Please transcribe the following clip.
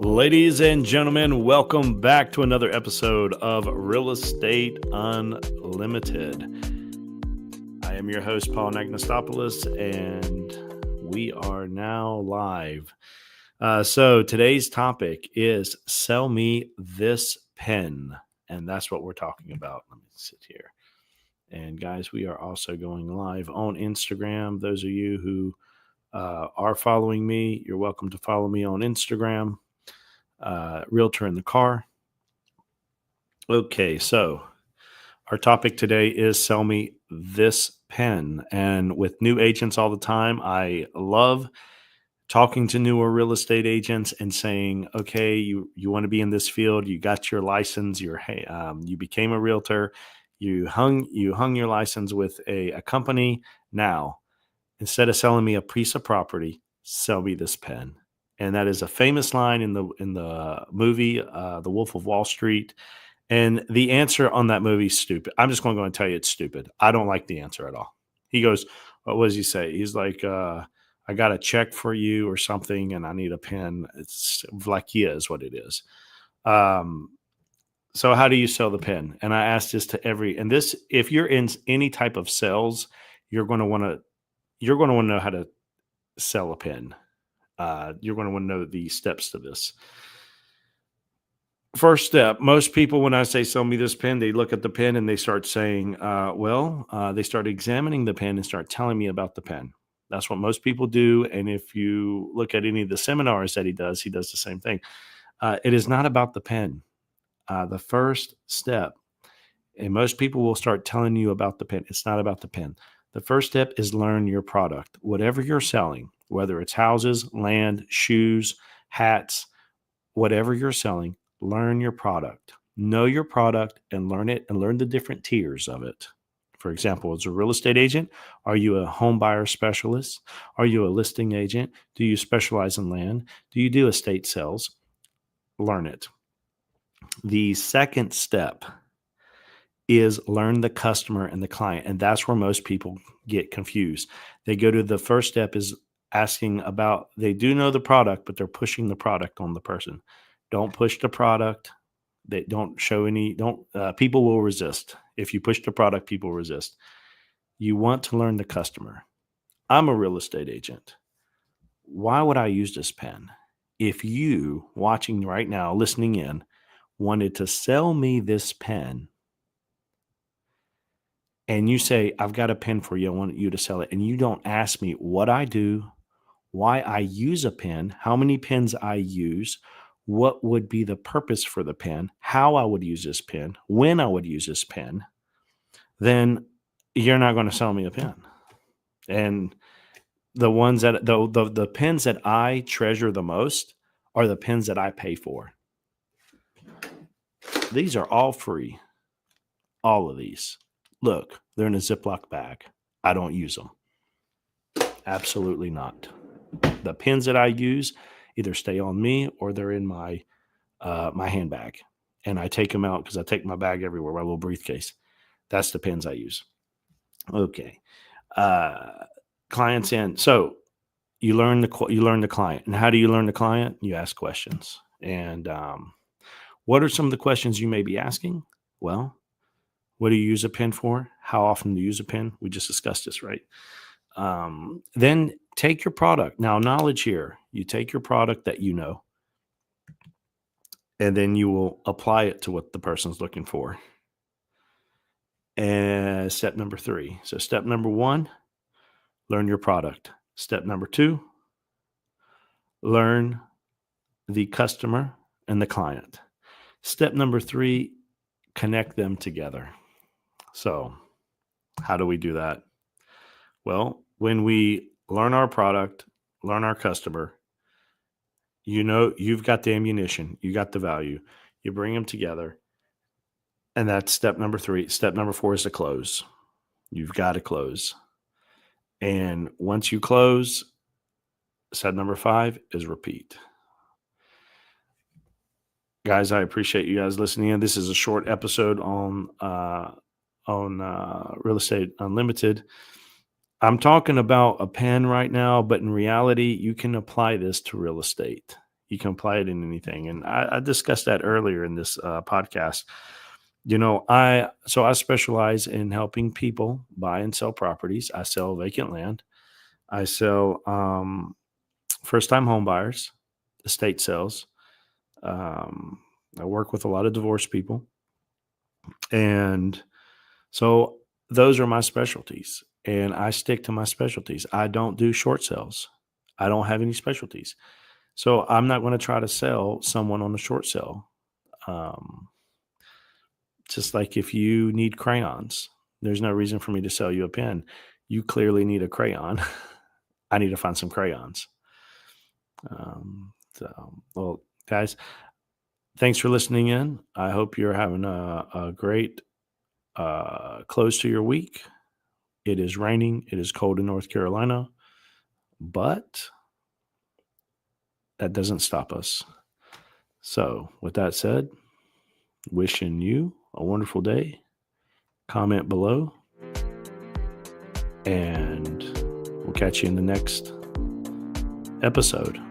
Ladies and gentlemen, welcome back to another episode of Real Estate Unlimited. I am your host, Paul Nagnostopoulos, and we are now live. So today's topic is Sell Me This Pen, and that's what we're talking about. Let me sit here. And guys, we are also going live on Instagram. Those of you who are following me, you're welcome to follow me on Instagram. Realtor in the Car. Okay, so our topic today is Sell Me This Pen. And with new agents all the time, I love talking to newer real estate agents and saying, okay, you want to be in this field, you got your license, you became a realtor, you hung your license with a company. Now, instead of selling me a piece of property, sell me this pen. And that is a famous line in the movie, The Wolf of Wall Street. And the answer on that movie is stupid. I'm just going to go and tell you it's stupid. I don't like the answer at all. He goes, what does he say? He's like, I got a check for you or something, and I need a pen. It's Vlakia is what it is. So how do you sell the pen? And I asked this to if you're in any type of sales, you're going to want to know how to sell a pen. You're going to want to know the steps to this. First step, most people, when I say sell me this pen, they look at the pen and they start saying, they start examining the pen and start telling me about the pen. That's what most people do. And if you look at any of the seminars that he does the same thing. It is not about the pen. The first step, and most people will start telling you about the pen. It's not about the pen. The first step is learn your product. Whatever you're selling, whether it's houses, land, shoes, hats, whatever you're selling, learn your product. Know your product and learn it and learn the different tiers of it. For example, as a real estate agent, are you a home buyer specialist? Are you a listing agent? Do you specialize in land? Do you do estate sales? Learn it. The second step is learn the customer and the client. And that's where most people get confused. They go to the first step is asking about, they do know the product, but they're pushing the product on the person. Don't push the product. They don't show people will resist. If you push the product, people resist. You want to learn the customer. I'm a real estate agent. Why would I use this pen? If you watching right now, listening in, wanted to sell me this pen, and you say, I've got a pen for you, I want you to sell it, and you don't ask me what I do, why I use a pen, how many pens I use, what would be the purpose for the pen, how I would use this pen, when I would use this pen, then you're not going to sell me a pen. And the ones that the pens that I treasure the most are the pens that I pay for. These are all free. All of these. Look, they're in a Ziploc bag. I don't use them. Absolutely not. The pens that I use either stay on me or they're in my handbag. And I take them out because I take my bag everywhere, my little briefcase. That's the pens I use. Okay. Clients in. So you learn the client. And how do you learn the client? You ask questions. And what are some of the questions you may be asking? Well, what do you use a pen for? How often do you use a pen? We just discussed this, right? Then take your product. Now, knowledge here. You take your product that you know, and then you will apply it to what the person's looking for. And step number 3. So step number 1, learn your product. Step number 2, learn the customer and the client. Step number 3, connect them together. So how do we do that? Well, when we learn our product, learn our customer, you've got the ammunition, you got the value, you bring them together. And that's step number 3. Step number 4 is to close. You've got to close. And once you close, step number 5 is repeat. Guys, I appreciate you guys listening in. This is a short episode on Real Estate Unlimited. I'm talking about a pen right now, but in reality, you can apply this to real estate. You can apply it in anything. And I discussed that earlier in this podcast. I specialize in helping people buy and sell properties. I sell vacant land. I sell first time home buyers, estate sales. I work with a lot of divorced people. And so those are my specialties. And I stick to my specialties. I don't do short sales. I don't have any specialties. So I'm not going to try to sell someone on a short sale. Um, just like if you need crayons, there's no reason for me to sell you a pen. You clearly need a crayon. I need to find some crayons. Well, guys, thanks for listening in. I hope you're having a great close to your week. It is raining. It is cold in North Carolina, but that doesn't stop us. So with that said, wishing you a wonderful day. Comment below, and we'll catch you in the next episode.